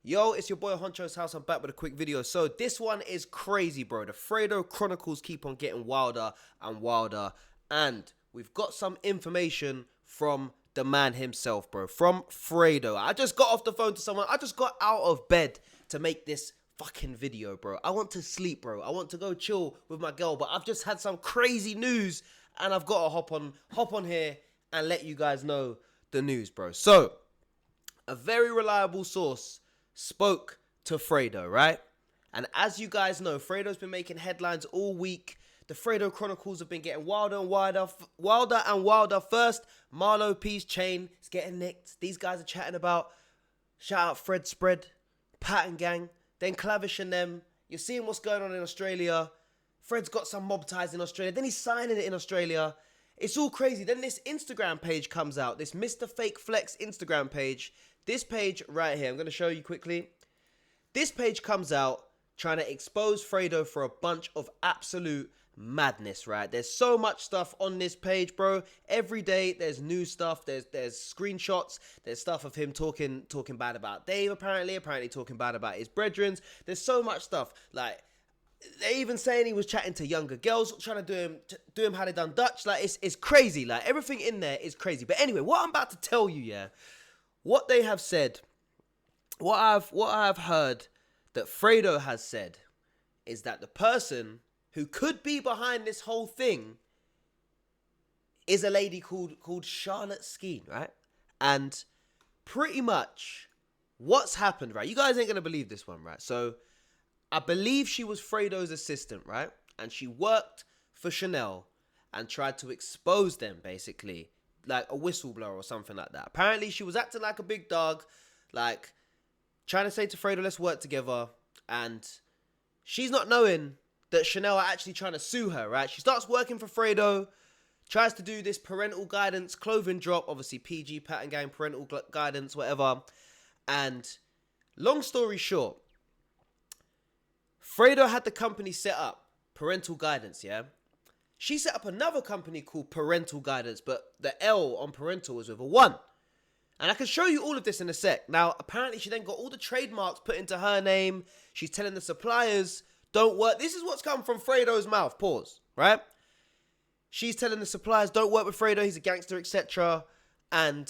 Yo, it's your boy Honcho's House. I'm back with a quick video. So this one is crazy, bro. The Fredo Chronicles keep on getting wilder and wilder. And we've got some information from the man himself, bro. From Fredo. I just got off the phone to someone. I just got out of bed to make this fucking video, bro. I want to sleep, bro. I want to go chill with my girl. But I've just had some crazy news. And I've got to hop on here and let you guys know the news, bro. So, a very reliable source spoke to Fredo, right? And as you guys know, Fredo's been making headlines all week. The Fredo Chronicles have been getting wilder and wilder. First, Marlo P's chain is getting nicked. These guys are chatting about, shout out Fred Spread, Pattern Gang, then Clavish and them. You're seeing what's going on in Australia. Fred's got some mob ties in Australia. Then he's signing it in Australia. It's all crazy. Then this Instagram page comes out. This Mr. Fake Flex Instagram page. This page right here, I'm going to show you quickly. This page comes out trying to expose Fredo for a bunch of absolute madness, right? There's so much stuff on this page, bro. Every day there's new stuff. There's screenshots. There's stuff of him talking bad about Dave, apparently talking bad about his brethrens. There's so much stuff. Like, they even saying he was chatting to younger girls, trying to do him how they done Dutch. Like, it's crazy. Like, everything in there is crazy. But anyway, what I'm about to tell you, yeah, what they have said, what I've heard that Fredo has said is that the person who could be behind this whole thing is a lady called Charlotte Skeens, right? And pretty much what's happened, right? You guys ain't gonna believe this one, right? So I believe she was Fredo's assistant, right? And she worked for Chanel and tried to expose them, basically, like a whistleblower or something like that. Apparently, she was acting like a big dog, like trying to say to Fredo, let's work together. And she's not knowing that Chanel are actually trying to sue her, right? She starts working for Fredo, tries to do this parental guidance clothing drop, obviously PG, Pattern Gang, parental guidance, whatever. And long story short, Fredo had the company set up, Parental Guidance, yeah? She set up another company called Parental Guidance, but the L on Parental is with a 1. And I can show you all of this in a sec. Now, apparently she then got all the trademarks put into her name. She's telling the suppliers, don't work. This is what's come from Fredo's mouth, pause, right? She's telling the suppliers, don't work with Fredo, he's a gangster, etc. And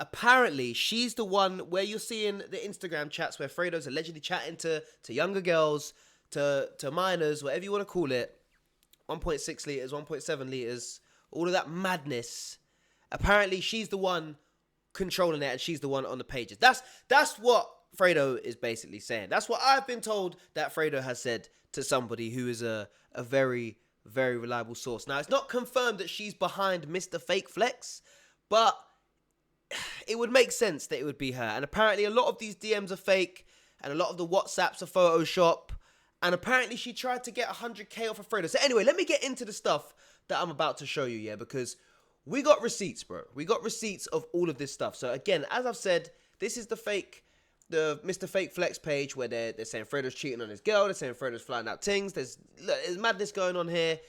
apparently, she's the one where you're seeing the Instagram chats where Fredo's allegedly chatting to younger girls, to minors, whatever you want to call it. 1.6 litres, 1.7 litres, all of that madness. Apparently, she's the one controlling it and she's the one on the pages. That's what Fredo is basically saying. That's what I've been told that Fredo has said to somebody who is a very, very reliable source. Now, it's not confirmed that she's behind Mr. Fake Flex, but it would make sense that it would be her. And apparently a lot of these DMs are fake and a lot of the WhatsApps are Photoshop. And apparently she tried to get 100k off of Fredo. So anyway, let me get into the stuff that I'm about to show you, yeah? Because we got receipts, bro. We got receipts of all of this stuff. So again, as I've said, this is the Mr. Fake Flex page where they're saying Fredo's cheating on his girl. They're saying Fredo's flying out things. There's madness going on here.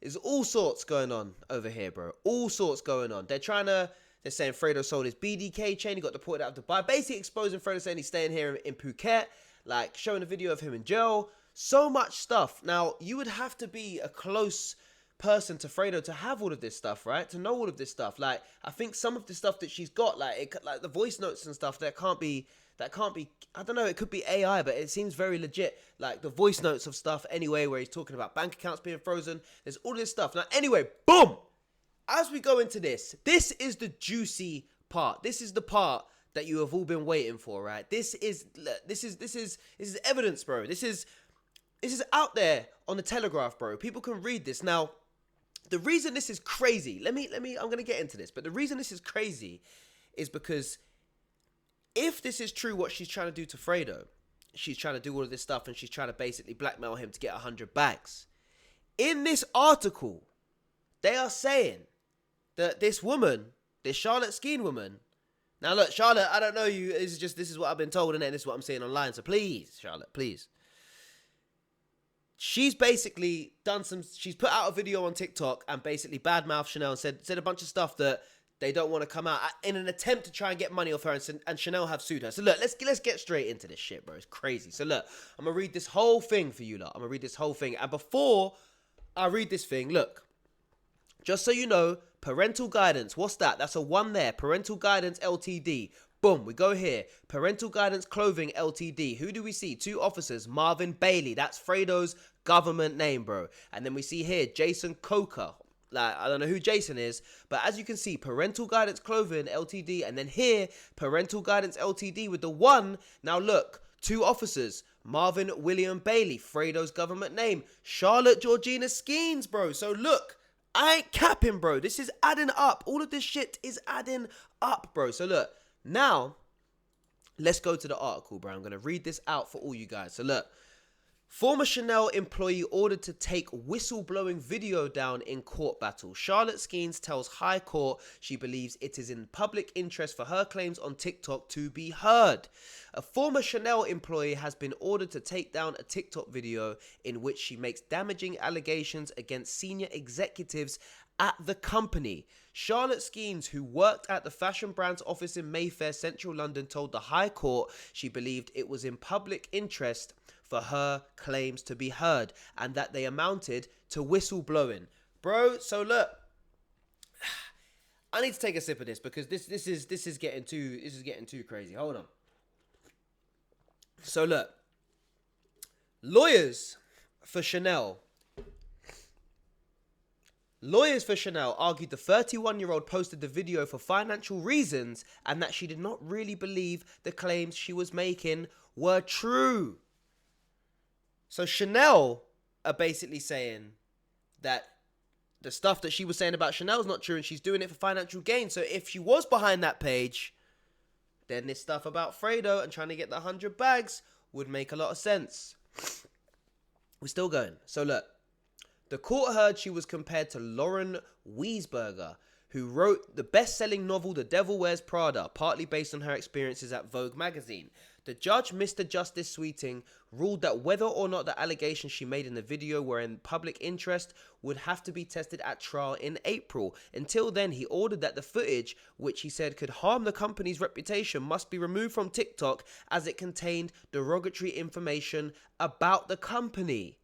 There's all sorts going on over here, bro. All sorts going on. They're saying Fredo sold his BDK chain. He got deported out of Dubai. Basically exposing Fredo, saying he's staying here in Phuket. Like, showing a video of him in jail. So much stuff. Now, you would have to be a close person to Fredo to have all of this stuff, right? To know all of this stuff. Like, I think some of the stuff that she's got, like the voice notes and stuff, that can't be, I don't know, it could be AI, but it seems very legit. Like, the voice notes of stuff anyway, where he's talking about bank accounts being frozen. There's all this stuff. Now, anyway, boom! As we go into this is the juicy part. This is the part that you have all been waiting for, right? This is evidence, bro. This is out there on the Telegraph, bro. People can read this. Now, the reason this is crazy, I'm going to get into this, but the reason this is crazy is because if this is true, what she's trying to do to Fredo, she's trying to do all of this stuff and she's trying to basically blackmail him to get 100 bags. In this article, they are saying that this woman, this Charlotte Skeens woman, now look, Charlotte, I don't know you, this is what I've been told, and this is what I'm seeing online, so please, Charlotte, please. She's basically she's put out a video on TikTok and basically badmouthed Chanel and said a bunch of stuff that they don't want to come out in an attempt to try and get money off her, and Chanel have sued her. So look, let's get straight into this shit, bro. It's crazy. So look, I'm going to read this whole thing for you, lot. I'm going to read this whole thing. And before I read this thing, look, just so you know, Parental Guidance, what's that? That's a 1 there. Parental Guidance Ltd. Boom, we go here. Parental Guidance Clothing Ltd. Who do we see? 2 officers. Marvin Bailey. That's Fredo's government name, bro. And then we see here Jason Coker. Like, I don't know who Jason is, but as you can see, Parental Guidance Clothing Ltd. And then here, Parental Guidance Ltd. with the 1. Now look, 2 officers. Marvin William Bailey. Fredo's government name. Charlotte Georgina Skeens, bro. So look, I ain't capping, bro. This is adding up. All of this shit is adding up, bro. So look, now, let's go to the article, bro. I'm going to read this out for all you guys. So look, former Chanel employee ordered to take whistleblowing video down in court battle. Charlotte Skeens tells High Court she believes it is in public interest for her claims on TikTok to be heard. A former Chanel employee has been ordered to take down a TikTok video in which she makes damaging allegations against senior executives at the company. Charlotte Skeens, who worked at the fashion brand's office in Mayfair, central London, told the High Court she believed it was in public interest for her claims to be heard and that they amounted to whistleblowing. Bro, so look, I need to take a sip of this because this is getting too crazy. Hold on. So look, lawyers for Chanel argued the 31-year-old posted the video for financial reasons and that she did not really believe the claims she was making were true. So Chanel are basically saying that the stuff that she was saying about Chanel is not true and she's doing it for financial gain. So if she was behind that page, then this stuff about Fredo and trying to get the 100 bags would make a lot of sense. We're still going. So look. The court heard she was compared to Lauren Wiesberger, who wrote the best-selling novel The Devil Wears Prada, partly based on her experiences at Vogue magazine. The judge, Mr. Justice Sweeting, ruled that whether or not the allegations she made in the video were in public interest would have to be tested at trial in April. Until then, he ordered that the footage, which he said could harm the company's reputation, must be removed from TikTok as it contained derogatory information about the company.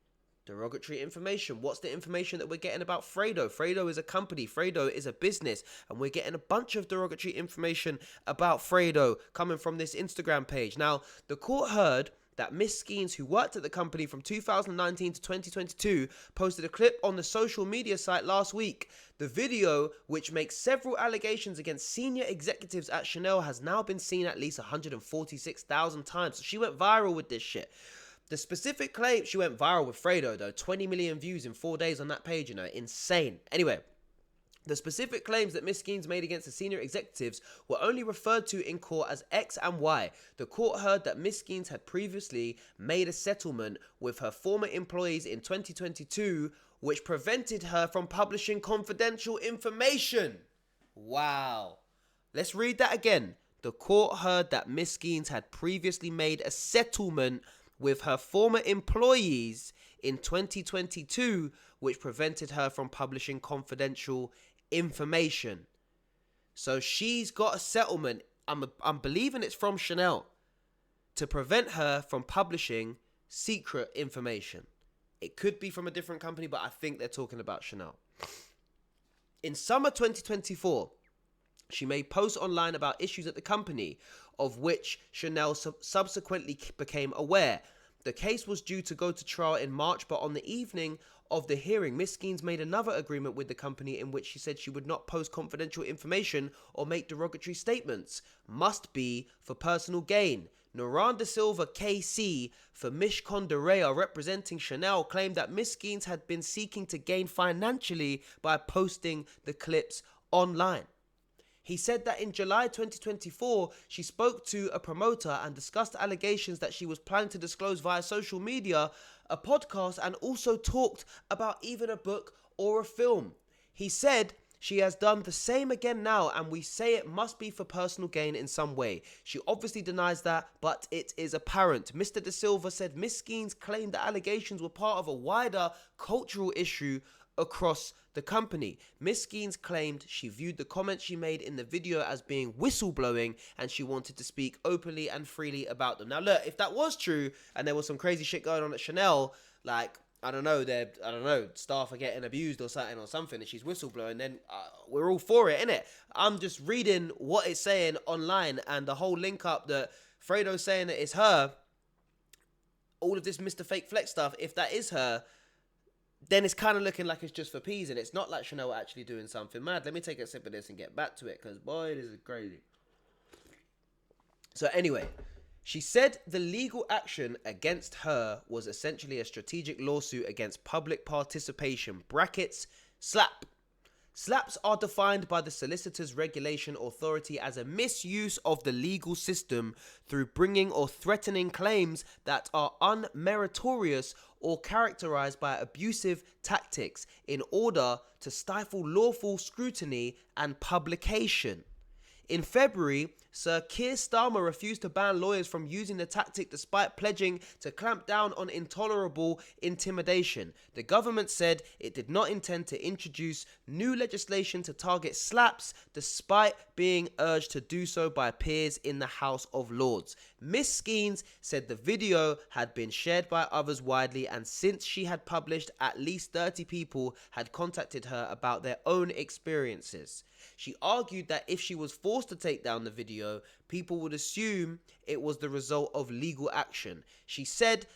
Derogatory information. What's the information that we're getting about Fredo? Fredo is a company. Fredo is a business. And we're getting a bunch of derogatory information about Fredo coming from this Instagram page. Now, the court heard that Miss Skeens, who worked at the company from 2019 to 2022, posted a clip on the social media site last week. The video, which makes several allegations against senior executives at Chanel, has now been seen at least 146,000 times. So she went viral with this shit. The specific claim, she went viral with Fredo though, 20 million views in 4 days on that page, you know, insane. Anyway, the specific claims that Miss Skeens made against the senior executives were only referred to in court as X and Y. The court heard that Miss Skeens had previously made a settlement with her former employees in 2022, which prevented her from publishing confidential information. Wow. Let's read that again. The court heard that Miss Skeens had previously made a settlement with her former employees in 2022, which prevented her from publishing confidential information. So she's got a settlement, I'm believing it's from Chanel, to prevent her from publishing secret information. It could be from a different company, but I think they're talking about Chanel. In summer 2024, she made posts online about issues at the company, of which Chanel subsequently became aware. The case was due to go to trial in March, but on the evening of the hearing, Miss Skeens made another agreement with the company in which she said she would not post confidential information or make derogatory statements. Must be for personal gain. Noran da Silva KC for Mishcon Derea representing Chanel claimed that Miss Skeens had been seeking to gain financially by posting the clips online. He said that in July 2024, she spoke to a promoter and discussed allegations that she was planning to disclose via social media, a podcast, and also talked about even a book or a film. He said she has done the same again now, and we say it must be for personal gain in some way. She obviously denies that, but it is apparent. Mr. Da Silva said Miss Skeens claimed the allegations were part of a wider cultural issue across the company. Miss Skeens claimed she viewed the comments she made in the video as being whistleblowing, and she wanted to speak openly and freely about them. Now look, if that was true and there was some crazy shit going on at Chanel, like, I don't know, staff are getting abused or something, and she's whistleblowing, then we're all for it, innit? I'm just reading what it's saying online, and the whole link up that Fredo's saying that it's her, all of this Mr. Fake Flex stuff, if that is her, then it's kind of looking like it's just for peas, and it's not like Chanel actually doing something mad. Let me take a sip of this and get back to it, because boy, this is crazy. So anyway, she said the legal action against her was essentially a strategic lawsuit against public participation, brackets, SLAP. SLAPs are defined by the Solicitors Regulation Authority as a misuse of the legal system through bringing or threatening claims that are unmeritorious or characterized by abusive tactics in order to stifle lawful scrutiny and publication. In February, Sir Keir Starmer refused to ban lawyers from using the tactic despite pledging to clamp down on intolerable intimidation. The government said it did not intend to introduce new legislation to target SLAPs despite being urged to do so by peers in the House of Lords. Miss Skeens said the video had been shared by others widely, and since she had published, at least 30 people had contacted her about their own experiences. She argued that if she was forced to take down the video, people would assume it was the result of legal action. She said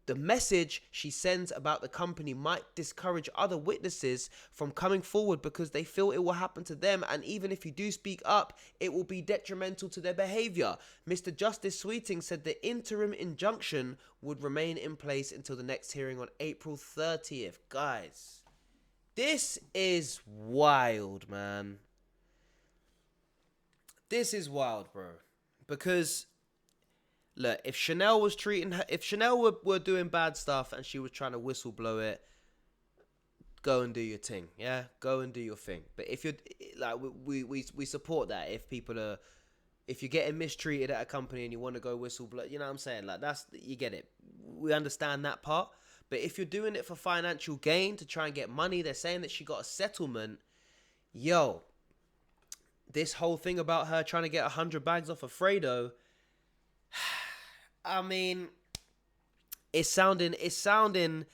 the message she sends about the company might discourage other witnesses from coming forward because they feel it will happen to them, and even if you do speak up, it will be detrimental to their behaviour. Mr. Justice Sweeting said the interim injunction would remain in place until the next hearing on April 30th. Guys, this is wild, man. This is wild, bro. Because, look, if Chanel was treating her, if Chanel were doing bad stuff and she was trying to whistleblow it, go and do your thing, yeah? Go and do your thing. But if you're, like, we support that. If people are, if you're getting mistreated at a company and you want to go whistleblow, you know what I'm saying? Like, that's, you get it. We understand that part. But if you're doing it for financial gain, to try and get money, they're saying that she got a settlement. Yo, this whole thing about her trying to get 100 bags off of Fredo, I mean, it's sounding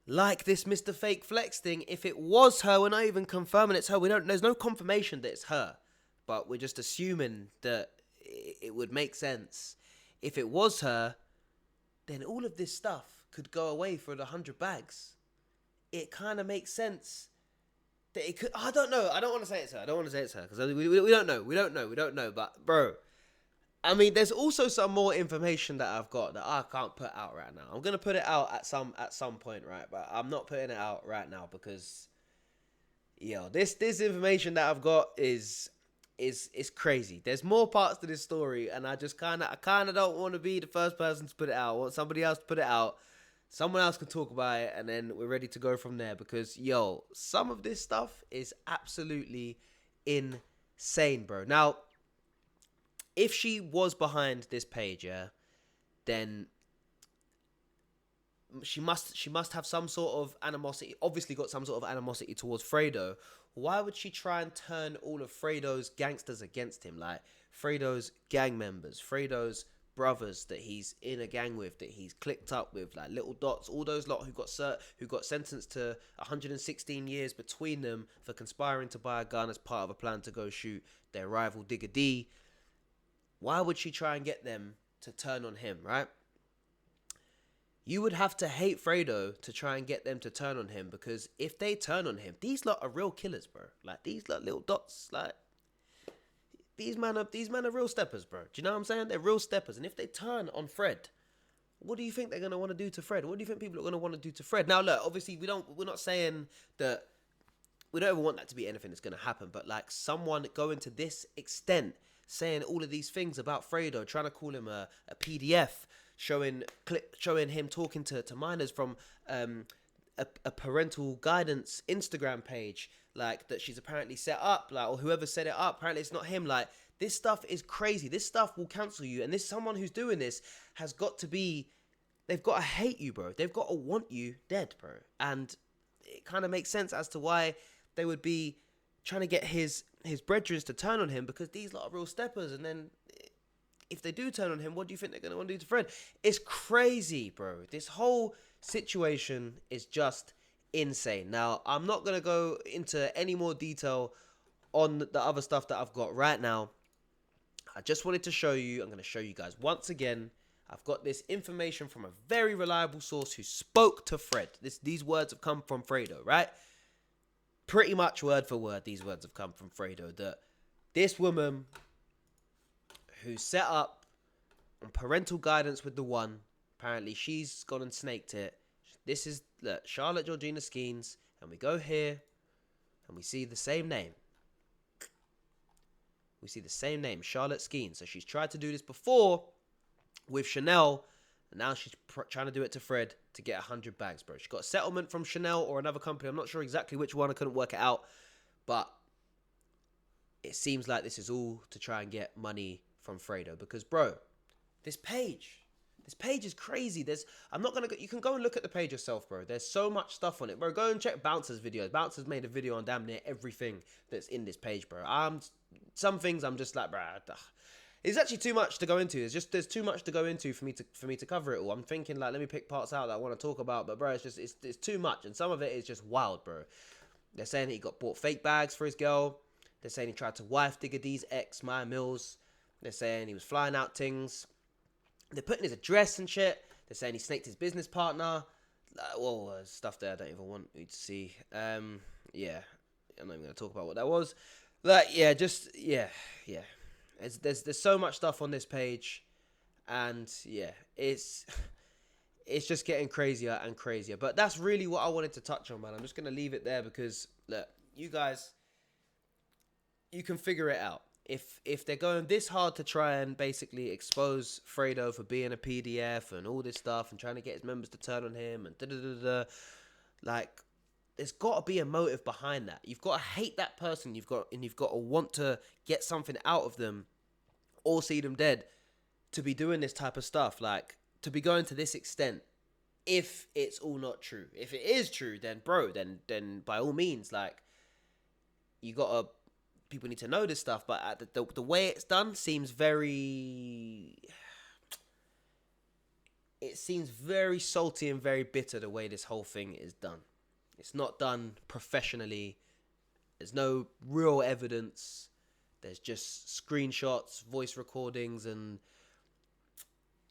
like this Mr. Fake Flex thing. If it was her, we're not even confirming it's her. There's no confirmation that it's her, but we're just assuming that it would make sense. If it was her, then all of this stuff could go away for the 100 bags. It kind of makes sense. That it could, I don't know. I don't want to say it's her. Because we don't know. But, bro, I mean, there's also some more information that I've got that I can't put out right now. I'm going to put it out at some point, right? But I'm not putting it out right now because, this information that I've got is crazy. There's more parts to this story, and I kind of don't want to be the first person to put it out. I want somebody else to put it out. Someone else can talk about it, and then we're ready to go from there. Because, some of this stuff is absolutely insane, bro. Now, if she was behind this page, then she must have some sort of animosity. Obviously, got some sort of animosity towards Fredo. Why would she try and turn all of Fredo's gangsters against him? Like Fredo's gang members, Fredo's brothers that he's in a gang with, that he's clicked up with, like Little Dots, all those lot who got sentenced to 116 years between them for conspiring to buy a gun as part of a plan to go shoot their rival Digger D. Why would she try and get them to turn on him, right? You would have to hate Fredo to try and get them to turn on him, because if they turn on him, these lot are real killers, bro. Like, these lot Little Dots, like, These men are real steppers, bro. Do you know what I'm saying? They're real steppers. And if they turn on Fred, what do you think they're going to want to do to Fred? What do you think people are going to want to do to Fred? Now, look, obviously, we're not saying that we don't ever want that to be anything that's going to happen. But, like, someone going to this extent, saying all of these things about Fredo, trying to call him a PDF, showing him talking to minors from a parental guidance Instagram page, like, that she's apparently set up, like, or whoever set it up, apparently it's not him. Like, this stuff is crazy. This stuff will cancel you, and someone who's doing this has got to be, they've got to hate you, bro. They've got to want you dead, bro. And it kind of makes sense as to why they would be trying to get his brethren to turn on him, because these lot are real steppers. And then if they do turn on him, what do you think they're going to want to do to Fred? It's crazy, bro. This whole situation is just insane. Now, I'm not going to go into any more detail on the other stuff that I've got right now. I just wanted to show you, I'm going to show you guys once again. I've got this information from a very reliable source who spoke to Fred. These words have come from Fredo, right? Pretty much word for word, these words have come from Fredo. That this woman who set up on parental guidance with the one, apparently she's gone and snaked it. This is Charlotte Georgina Skeens, and we go here and we see the same name. We see the same name, Charlotte Skeens. So she's tried to do this before with Chanel, and now she's trying to do it to Fred to get 100 bags, bro. She got a settlement from Chanel or another company. I'm not sure exactly which one. I couldn't work it out. But it seems like this is all to try and get money from Fredo. Because, bro, this page is crazy. You can go and look at the page yourself, bro. There's so much stuff on it, bro. Go and check Bouncer's videos. Bouncer's made a video on damn near everything that's in this page, bro. Some things I'm just like, bro, it's actually too much to go into. There's too much to go into for me to cover it all. I'm thinking, like, let me pick parts out that I want to talk about, but bro, it's too much, and some of it is just wild, bro. They're saying that he bought fake bags for his girl. They're saying he tried to wife digger these Maya Mills. They're saying he was flying out things. They're putting his address and shit. They're saying he snaked his business partner. Stuff there I don't even want you to see. Yeah, I'm not even gonna talk about what that was. Yeah. There's so much stuff on this page, and yeah, it's just getting crazier and crazier. But that's really what I wanted to touch on, man. I'm just gonna leave it there because look, you guys, you can figure it out. If they're going this hard to try and basically expose Fredo for being a PDF and all this stuff and trying to get his members to turn on him and like, there's got to be a motive behind that. You've got to hate that person. You've got to want to get something out of them or see them dead to be doing this type of stuff. Like, to be going to this extent, if it's all not true. If it is true, then bro, then by all means, like, people need to know this stuff. But the way it's done seems very salty and very bitter, the way this whole thing is done. It's not done professionally. There's no real evidence. There's just screenshots, voice recordings, and,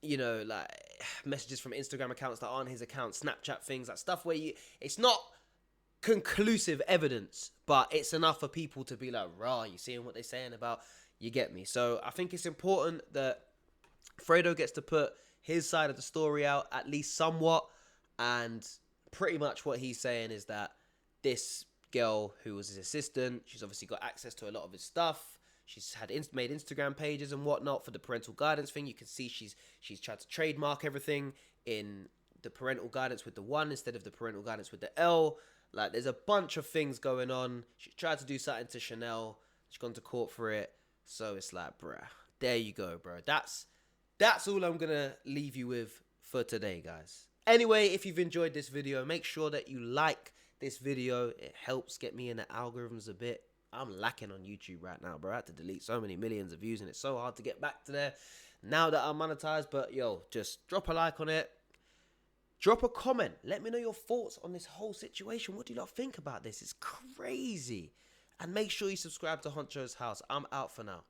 like, messages from Instagram accounts that aren't his account, Snapchat things, like stuff where it's not conclusive evidence, but it's enough for people to be like, rah, you seeing what they're saying about, you get me? So I think it's important that Fredo gets to put his side of the story out, at least somewhat, and pretty much what he's saying is that this girl who was his assistant, she's obviously got access to a lot of his stuff. She's made Instagram pages and whatnot for the parental guidance thing. You can see she's tried to trademark everything in the parental guidance with the 1 instead of the parental guidance with the L. Like, there's a bunch of things going on. She tried to do something to Chanel. She's gone to court for it. So it's like, bruh, there you go, bro. That's all I'm going to leave you with for today, guys. Anyway, if you've enjoyed this video, make sure that you like this video. It helps get me in the algorithms a bit. I'm lacking on YouTube right now, bro. I had to delete so many millions of views, and it's so hard to get back to there now that I'm monetized. But yo, just drop a like on it. Drop a comment. Let me know your thoughts on this whole situation. What do you lot think about this? It's crazy. And make sure you subscribe to Honcho's House. I'm out for now.